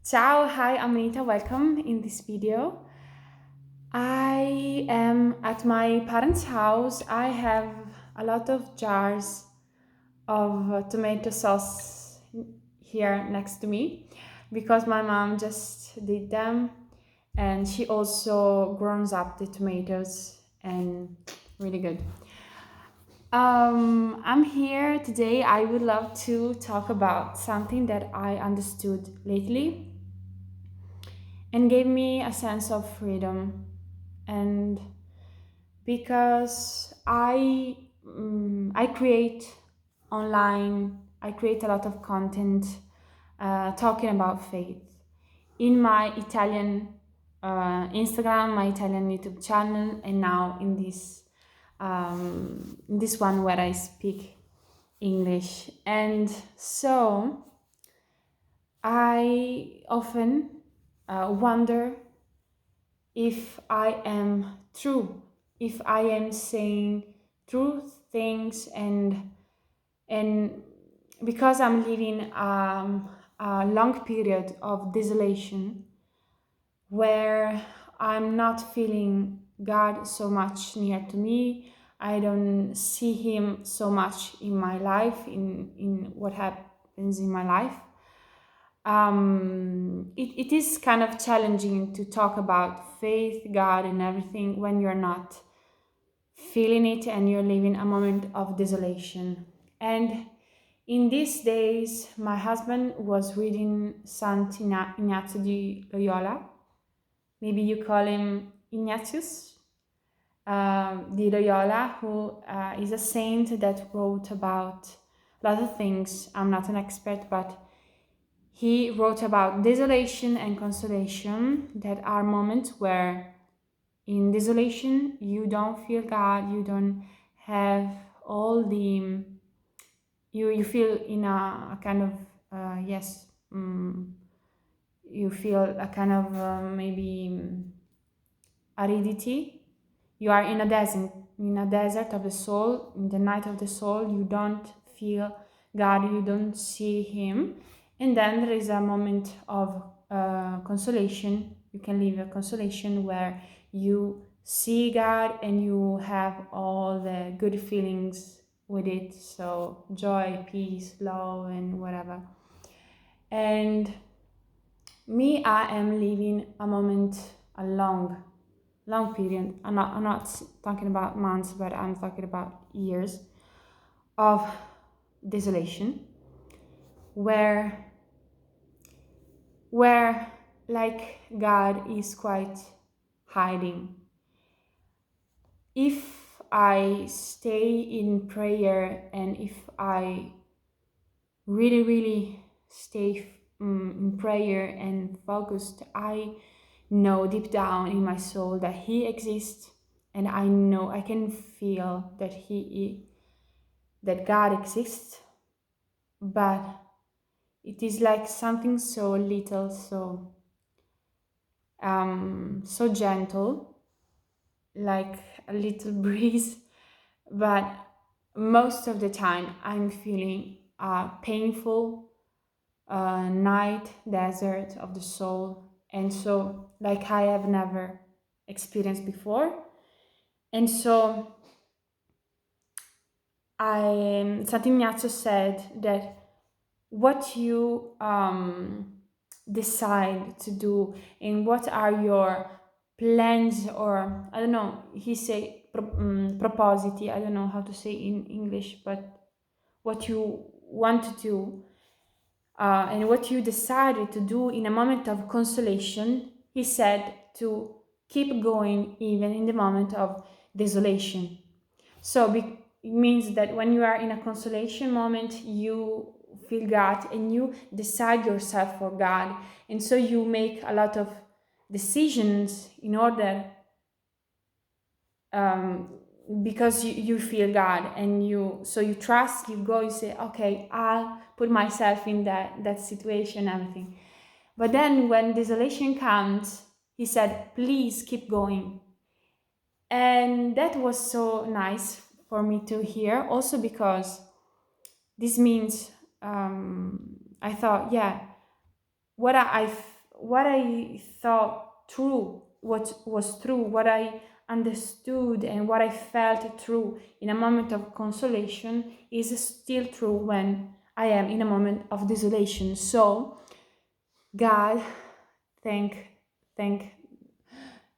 Ciao, hi, I'm Anita. Welcome in this video. I am at my parents' house. I have a lot of jars of tomato sauce here next to me because my mom just did them and she also grows up the tomatoes and really good. I'm here today. I would love to talk about something that I understood lately and gave me a sense of freedom. And because I create online, I create a lot of content talking about faith in my Italian Instagram, my Italian YouTube channel, and now in this one where I speak English. And so I often wonder if I am true, if I am saying true things, and because I'm living a long period of desolation where I'm not feeling God so much near to me. I don't see Him so much in my life, in what happens in my life. It is kind of challenging to talk about faith, God, and everything when you're not feeling it and you're living a moment of desolation. And in these days, my husband was reading Ignazio di Loyola. Maybe you call him Ignatius di Loyola, who is a saint that wrote about a lot of things. I'm not an expert, but he wrote about desolation and consolation, that are moments where in desolation you don't feel God, you don't have all the you feel in a kind of yes you feel a kind of maybe aridity. You are in a desert of the soul, in the night of the soul. You don't feel God, you don't see Him. And then there is a moment of consolation. You can live a consolation where you see God and you have all the good feelings with it. So, joy, peace, love, and whatever. And me, I am living a moment, a long period. I'm not talking about months, but I'm talking about years of desolation, where where like God is quite hiding. If I stay in prayer and if I really stay in prayer and focused, I know deep down in my soul that He exists, and I know I can feel that that God exists, but it is like something so little, so gentle, like a little breeze, but most of the time I'm feeling a painful night desert of the soul, and so like I have never experienced before. And so Sant'Ignazio said that what you decide to do and what are your plans, or I don't know, he say propositi, I don't know how to say in English, but what you want to do and what you decided to do in a moment of consolation, he said to keep going even in the moment of desolation. So it means that when you are in a consolation moment, you feel God and you decide yourself for God. And so you make a lot of decisions in order, um, because you feel God, and you trust, you go, you say, okay, I'll put myself in that situation, everything. But then when desolation comes, he said, please keep going. And that was so nice for me to hear, also because this means I thought, yeah, what what I thought true, what was true, what I understood, and what I felt true in a moment of consolation is still true when I am in a moment of desolation. So, God, thank, thank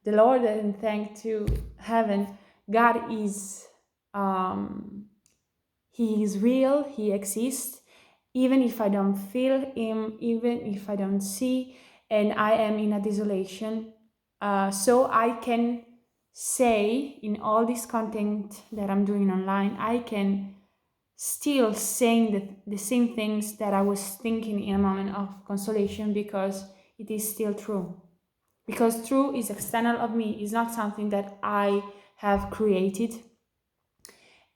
the Lord and thank to heaven. God is, um, He is real. He exists, even if I don't feel Him, even if I don't see, and I am in a desolation. So I can say in all this content that I'm doing online, I can still saying the same things that I was thinking in a moment of consolation because it is still true. Because true is external of me, is not something that I have created.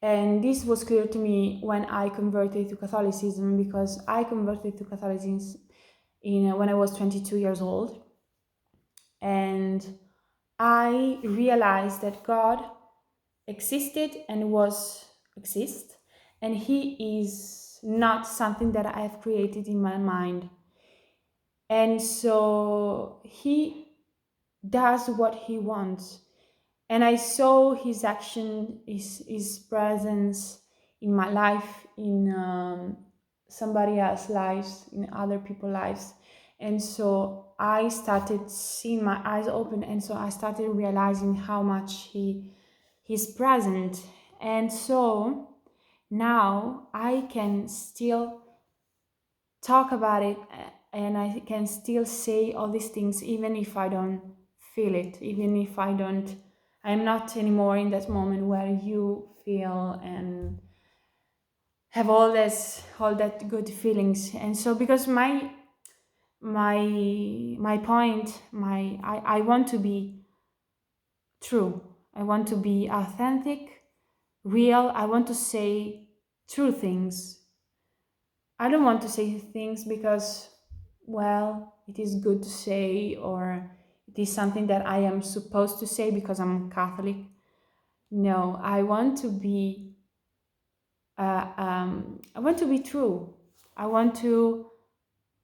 And this was clear to me when I converted to Catholicism, because I converted to Catholicism when I was 22 years old. And I realized that God existed and exist, and He is not something that I have created in my mind. And so He does what He wants. And I saw His action, his presence in my life, in somebody else's lives, in other people's lives. And so I started seeing my eyes open, and so I started realizing how much He's present. And so now I can still talk about it, and I can still say all these things even if I don't feel it, even if I'm not anymore in that moment where you feel and have all that good feelings. And so because my point, I want to be true, I want to be authentic, real, I want to say true things. I don't want to say things because, well, it is good to say, or it is something that I am supposed to say because I'm Catholic. No, I want to be true.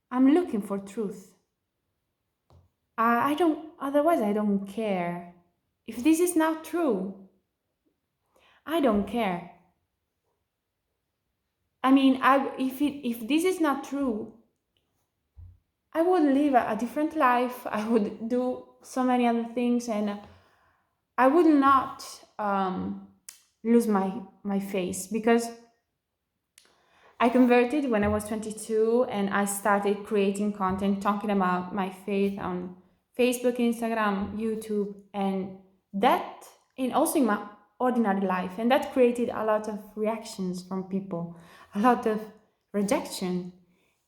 I'm looking for truth. Otherwise I don't care. If this is not true, I don't care. I mean, if this is not true, I would live a different life. I would do so many other things, and I would not lose my face, because I converted when I was 22, and I started creating content talking about my faith on Facebook, Instagram, YouTube, and that, and also in my ordinary life. And that created a lot of reactions from people, a lot of rejection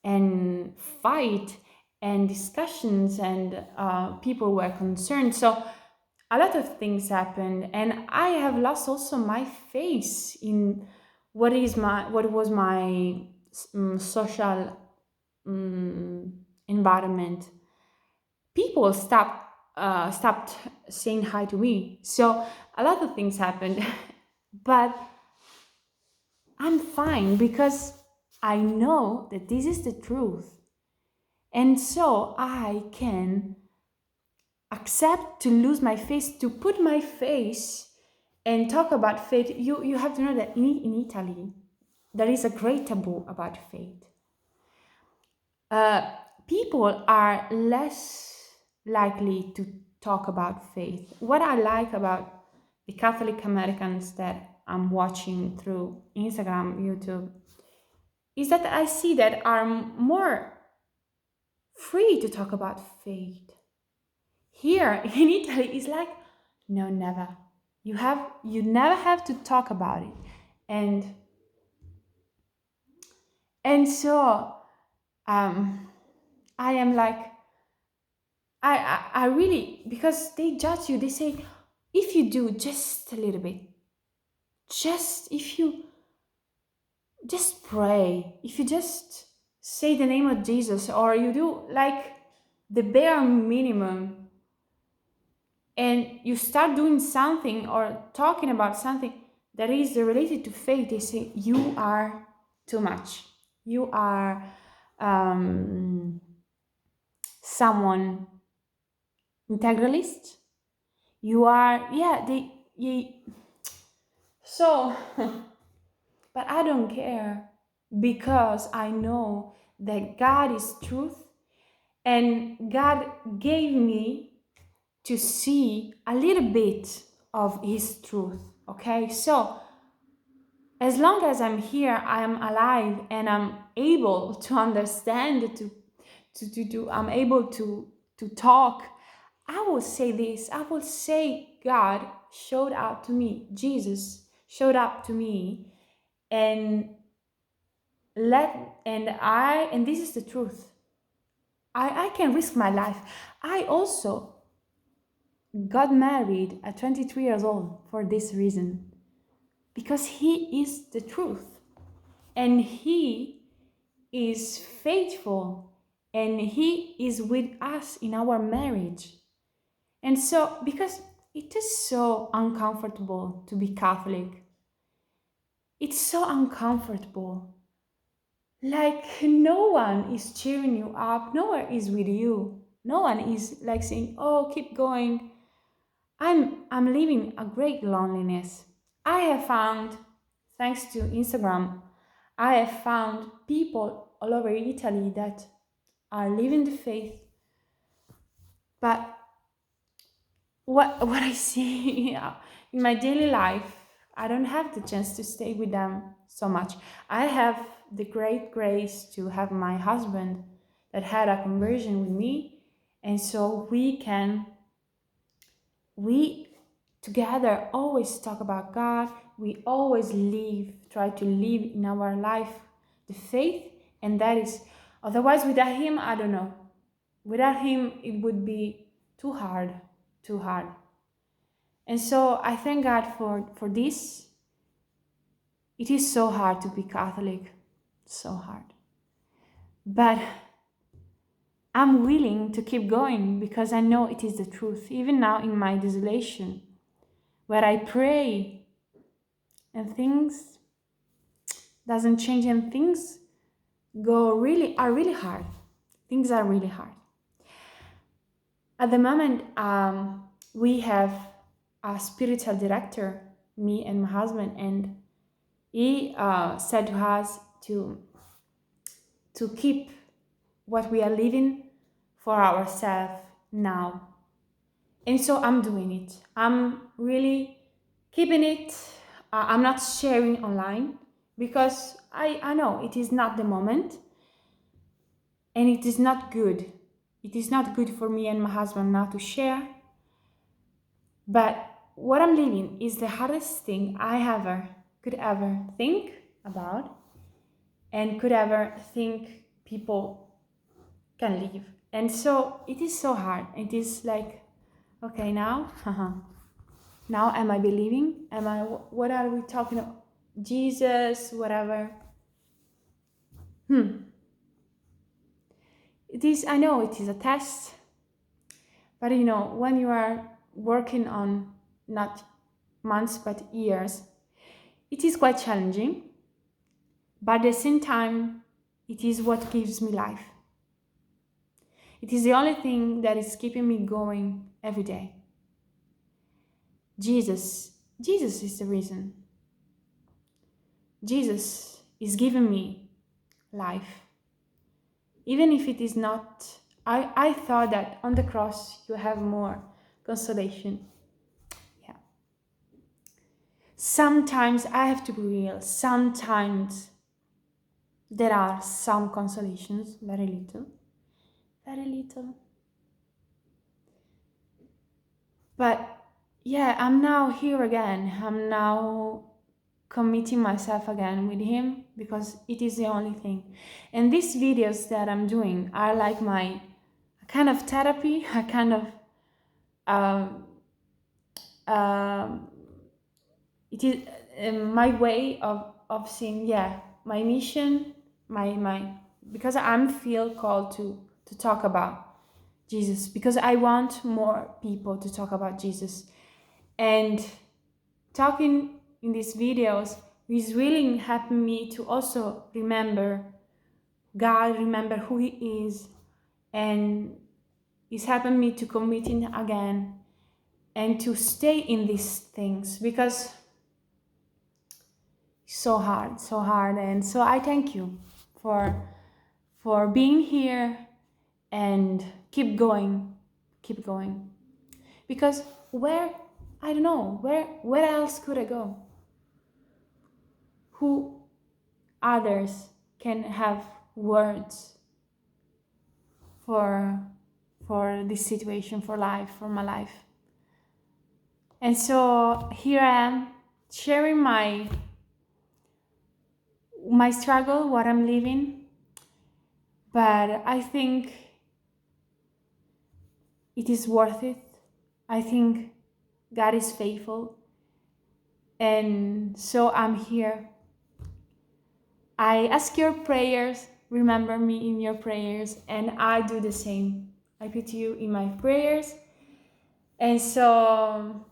and fight and discussions, and people were concerned. So a lot of things happened, and I have lost also my face in what was my social environment. People stopped saying hi to me, so a lot of things happened. But I'm fine because I know that this is the truth, and so I can accept to lose my face, to put my face and talk about faith. You have to know that in Italy there is a great taboo about faith. uh, People are less likely to talk about faith. What I like about the Catholic Americans that I'm watching through Instagram, YouTube, is that I see that are more free to talk about faith. Here in Italy, it's like, no, never. You never have to talk about it. And so I am like, I really, because they judge you, they say, if you do just a little bit, just if you just pray, if you just say the name of Jesus, or you do like the bare minimum, and you start doing something or talking about something that is related to faith, they say you are too much. You are someone integralist. You are, yeah, so, but I don't care because I know that God is truth and God gave me to see a little bit of His truth. Okay, so as long as I'm here, I am alive and I'm able to understand, I'm able to talk. I will say this. I will say God showed up to me. Jesus showed up to me, and and this is the truth. I can risk my life. I also got married at 23 years old for this reason, because He is the truth, and He is faithful, and He is with us in our marriage. And so, because it is so uncomfortable to be Catholic, it's so uncomfortable. Like, no one is cheering you up, no one is with you, no one is like saying, oh, keep going. I'm living a great loneliness. I have found, thanks to Instagram, I have found people all over Italy that are living the faith, but what I see in my daily life, I don't have the chance to stay with them so much. I have the great grace to have my husband that had a conversion with me, and so we together always talk about God. We always try to live in our life the faith, and that is, otherwise without Him, I don't know. Without Him, it would be too hard, too hard. And so I thank God for this. It is so hard to be Catholic, so hard. But I'm willing to keep going because I know it is the truth. Even now in my desolation, where I pray and things doesn't change and things are really hard. Things are really hard. At the moment, we have a spiritual director, me and my husband, and he said to us to keep what we are living for ourselves now. And so I'm doing it. I'm really keeping it. I'm not sharing online because I know it is not the moment, and it is not good. It is not good for me and my husband now to share. But what I'm living is the hardest thing I could ever think about and could ever think people can live. And so it is so hard. It is like, okay, now, now am I believing? What are we talking about? Jesus, whatever. It is, I know it is a test, but when you are working on not months but years, it is quite challenging, but at the same time, it is what gives me life. It is the only thing that is keeping me going every day. Jesus is the reason. Jesus is giving me life. Even if it is not, I thought that on the cross you have more consolation. Yeah. Sometimes I have to be real. Sometimes there are some consolations, very little. Very little. But yeah, I'm now here again. I'm now committing myself again with Him because it is the only thing. And these videos that I'm doing are like my kind of therapy, a kind of it is my way of seeing, yeah, my mission, my because I'm feel called to talk about Jesus, because I want more people to talk about Jesus. And talking in these videos is really helping me to also remember God, remember who He is, and is helping me to committing again and to stay in these things, because it's so hard. And so I thank you for being here, and keep going, keep going. Because where, I don't know, where else could I go? Who others can have words for this situation, for life, for my life? And so here I am, sharing my struggle, what I'm living. But I think it is worth it. I think God is faithful. And so I'm here. I ask your prayers, remember me in your prayers, and I do the same. I put you in my prayers. And so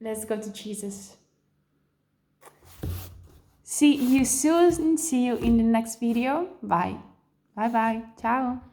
let's go to Jesus. See you soon. See you in the next video. Bye. Bye bye. Ciao.